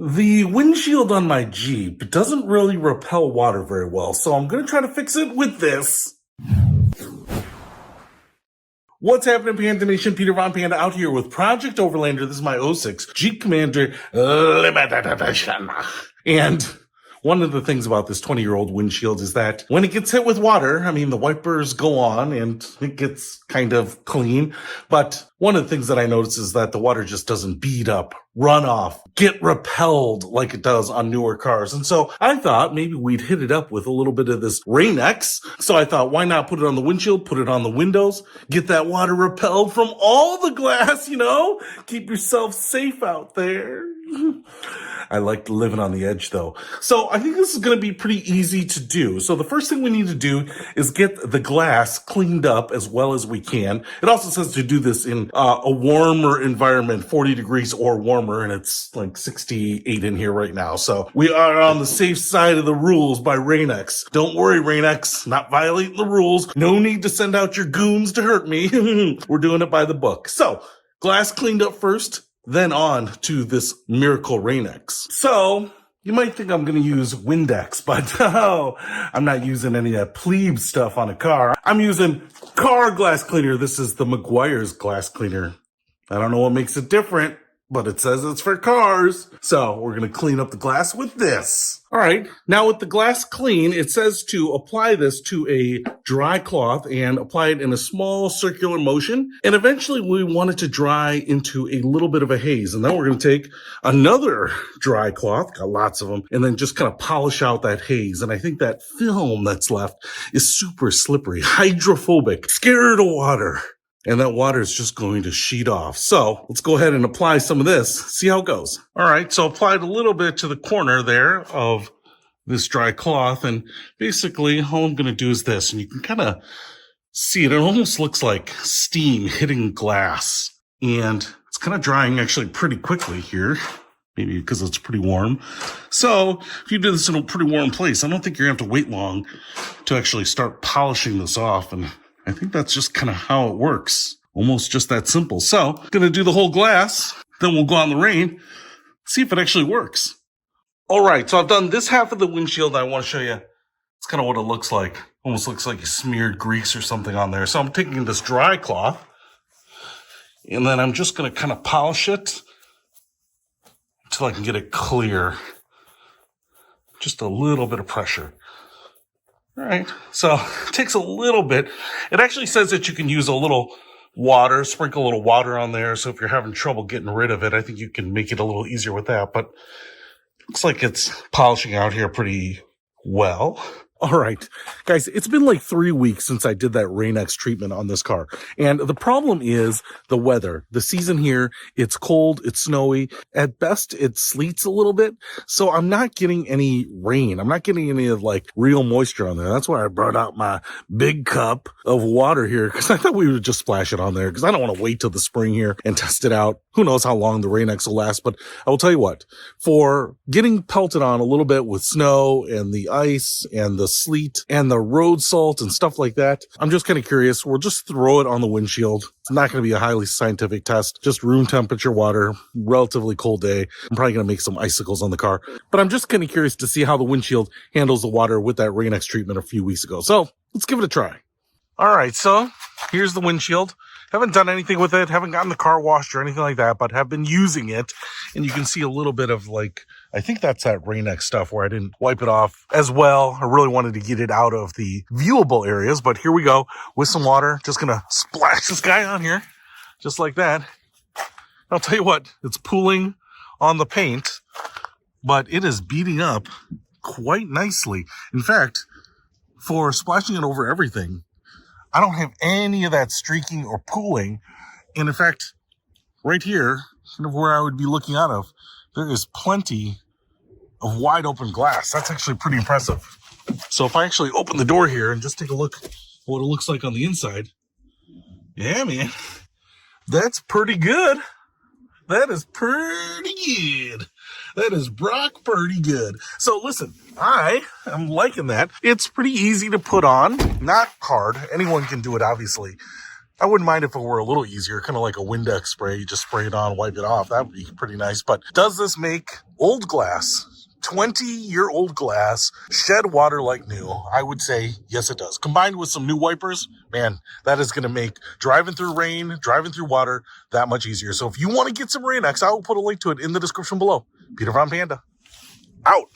The windshield on my Jeep doesn't really repel water very well, so I'm going to try to fix it with this. What's happening, Panda Nation? Peter Von Panda out here with Project Overlander. This is my '06 Jeep Commander Limited Edition. And one of the things about this 20-year-old windshield is that when it gets hit with water, I mean, the wipers go on and it gets kind of clean. But one of the things that I notice is that the water just doesn't bead up, run off, get repelled like it does on newer cars. And so I thought maybe we'd hit it up with a little bit of this Rain-X. So I thought, why not put it on the windshield, put it on the windows, get that water repelled from all the glass, Keep yourself safe out there. I like living on the edge, though. So I think this is going to be pretty easy to do. So the first thing we need to do is get the glass cleaned up as well as we can. It also says to do this in a warmer environment, 40 degrees or warmer, and it's like 68 in here right now. So we are on the safe side of the rules by Rain-X. Don't worry, Rain-X, not violating the rules. No need to send out your goons to hurt me. We're doing it by the book. So glass cleaned up first, then on to this miracle Rain-X. So you might think I'm going to use Windex, but no, I'm not using any of that plebe stuff on a car. I'm using car glass cleaner. This is the Meguiar's glass cleaner. I don't know what makes it different, but it says it's for cars. So we're going to clean up the glass with this. All right. Now with the glass clean, it says to apply this to a dry cloth and apply it in a small circular motion. And eventually we want it to dry into a little bit of a haze. And then we're going to take another dry cloth, got lots of them, and then just kind of polish out that haze. And I think that film that's left is super slippery, hydrophobic, scared of water. And that water is just going to sheet off. So let's go ahead and apply some of this, see how it goes. All right, so applied a little bit to the corner there of this dry cloth. And basically all I'm going to do is this. And you can kind of see it. It almost looks like steam hitting glass. And it's kind of drying actually pretty quickly here. Maybe because it's pretty warm. So if you do this in a pretty warm place, I don't think you're going to have to wait long to actually start polishing this off. And I think that's just kind of how it works. Almost just that simple. So, going to do the whole glass. Then we'll go on the rain. See if it actually works. All right. So I've done this half of the windshield. I want to show you. It's kind of what it looks like. Almost looks like you smeared grease or something on there. So I'm taking this dry cloth. And then I'm just going to kind of polish it until I can get it clear. Just a little bit of pressure. All right, so it takes a little bit. It actually says that you can use a little water, sprinkle a little water on there. So if you're having trouble getting rid of it, I think you can make it a little easier with that. But looks like it's polishing out here pretty well. All right, guys, it's been like 3 weeks since I did that Rain-X treatment on this car. And the problem is the weather. The season here, it's cold, it's snowy. At best, it sleets a little bit. So I'm not getting any rain. I'm not getting any of like real moisture on there. That's why I brought out my big cup of water here because I thought we would just splash it on there because I don't want to wait till the spring here and test it out. Who knows how long the Rain-X will last, but I will tell you what, for getting pelted on a little bit with snow and the ice and the sleet and the road salt and stuff like that, I'm just kind of curious. We'll just throw it on the windshield. It's not going to be a highly scientific test, just room temperature water, relatively cold day. I'm probably going to make some icicles on the car, but I'm just kind of curious to see how the windshield handles the water with that Rain-X treatment a few weeks ago. So let's give it a try. All right, so here's the windshield. Haven't done anything with it, haven't gotten the car washed or anything like that, but have been using it. And you can see a little bit of like, I think that's that Rain-X stuff where I didn't wipe it off as well. I really wanted to get it out of the viewable areas, but here we go with some water. Just going to splash this guy on here, just like that. I'll tell you what, it's pooling on the paint, but it is beading up quite nicely. In fact, for splashing it over everything, I don't have any of that streaking or pooling. And in fact, right here, kind of where I would be looking out of, there is plenty of wide open glass. That's actually pretty impressive. So if I actually open the door here and just take a look at what it looks like on the inside. Yeah, man, that's pretty good. That is pretty good. That is Brock pretty good. So listen, I am liking that. It's pretty easy to put on, not hard. Anyone can do it, obviously. I wouldn't mind if it were a little easier, kind of like a Windex spray. You just spray it on, wipe it off. That would be pretty nice. But does this make old glass, 20-year-old glass, shed water like new? I would say yes, it does. Combined with some new wipers, man, that is going to make driving through rain, driving through water that much easier. So if you want to get some Rain-X, I will put a link to it in the description below. Peter Von Panda, out.